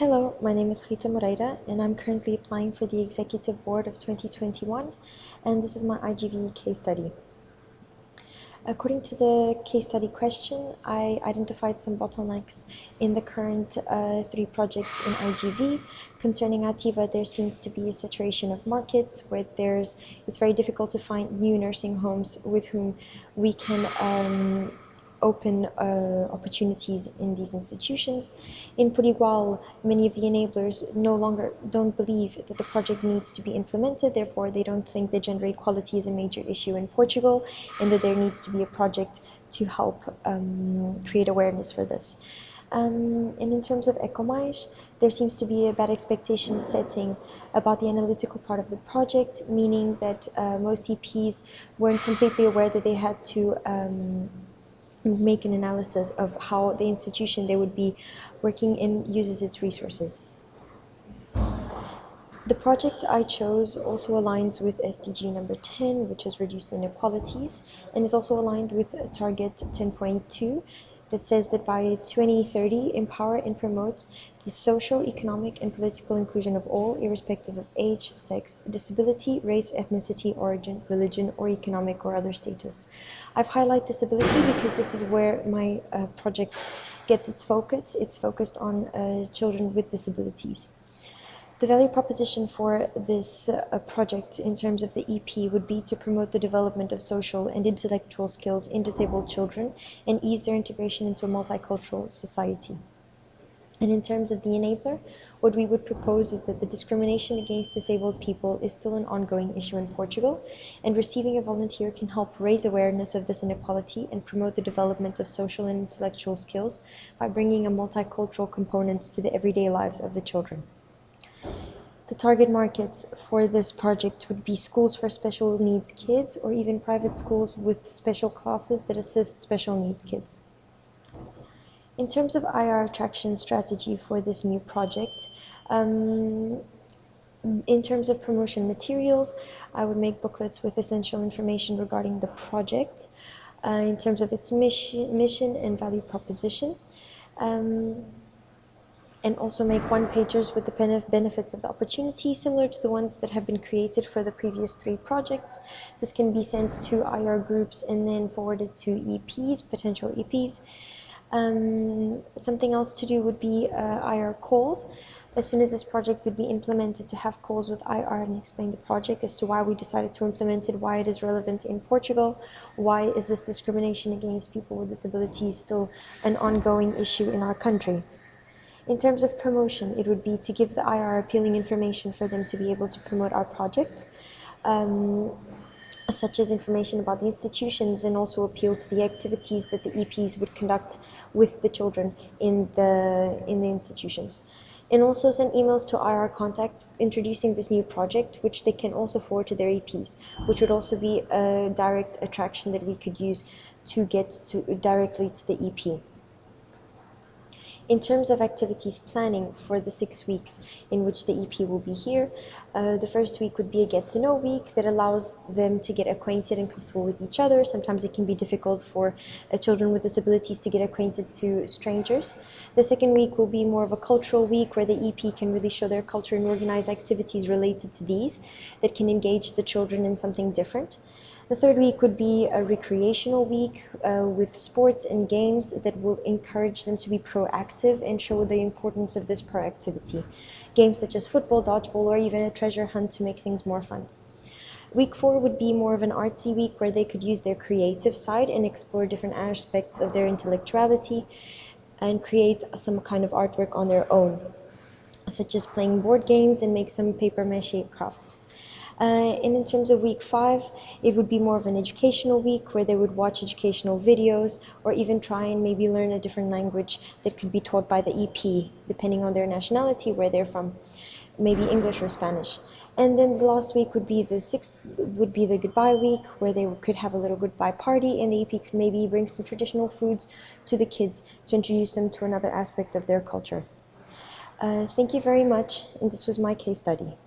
Hello, my name is Rita Moreira and I'm currently applying for the Executive Board of 2021 and this is my iGV case study. According to the case study question, I identified some bottlenecks in the current three projects in iGV. Concerning Ativa, there seems to be a saturation of markets where it's very difficult to find new nursing homes with whom we can open opportunities in these institutions. In Portugal, many of the enablers no longer don't believe that the project needs to be implemented, therefore they don't think that gender equality is a major issue in Portugal and that there needs to be a project to help create awareness for this. And in terms of EcoMais, there seems to be a bad expectation setting about the analytical part of the project, meaning that most EPs weren't completely aware that they had to make an analysis of how the institution they would be working in uses its resources. The project I chose also aligns with SDG number 10, which is reduced inequalities, and is also aligned with target 10.2 that says that by 2030, empower and promote the social, economic, and political inclusion of all, irrespective of age, sex, disability, race, ethnicity, origin, religion, or economic or other status. I've highlighted disability because this is where my project gets its focus. It's focused on children with disabilities. The value proposition for this project in terms of the EP would be to promote the development of social and intellectual skills in disabled children and ease their integration into a multicultural society. And in terms of the enabler, what we would propose is that the discrimination against disabled people is still an ongoing issue in Portugal, and receiving a volunteer can help raise awareness of this inequality and promote the development of social and intellectual skills by bringing a multicultural component to the everyday lives of the children. The target markets for this project would be schools for special needs kids or even private schools with special classes that assist special needs kids. In terms of IR attraction strategy for this new project, in terms of promotion materials, I would make booklets with essential information regarding the project, in terms of its mission and value proposition. And also make one-pagers with the benefits of the opportunity, similar to the ones that have been created for the previous three projects. This can be sent to IR groups and then forwarded to EPs, potential EPs. Something else to do would be IR calls. As soon as this project would be implemented, to have calls with IR and explain the project as to why we decided to implement it, why it is relevant in Portugal, why is this discrimination against people with disabilities still an ongoing issue in our country. In terms of promotion, it would be to give the IR appealing information for them to be able to promote our project, such as information about the institutions, and also appeal to the activities that the EPs would conduct with the children in the institutions. And also send emails to IR contacts introducing this new project, which they can also forward to their EPs, which would also be a direct attraction that we could use to get directly to the EP. In terms of activities planning for the 6 weeks in which the EP will be here, the first week would be a get-to-know week that allows them to get acquainted and comfortable with each other. Sometimes it can be difficult for children with disabilities to get acquainted to strangers. The second week will be more of a cultural week where the EP can really show their culture and organize activities related to these that can engage the children in something different. The third week would be a recreational week with sports and games that will encourage them to be proactive and show the importance of this proactivity. Games such as football, dodgeball, or even a treasure hunt to make things more fun. Week 4 would be more of an artsy week where they could use their creative side and explore different aspects of their intellectuality and create some kind of artwork on their own, such as playing board games and make some paper mache crafts. And in terms of week 5, it would be more of an educational week where they would watch educational videos or even try and maybe learn a different language that could be taught by the EP, depending on their nationality, where they're from, maybe English or Spanish. And then the last week would be the 6th, would be the goodbye week, where they could have a little goodbye party and the EP could maybe bring some traditional foods to the kids to introduce them to another aspect of their culture. Thank you very much, and this was my case study.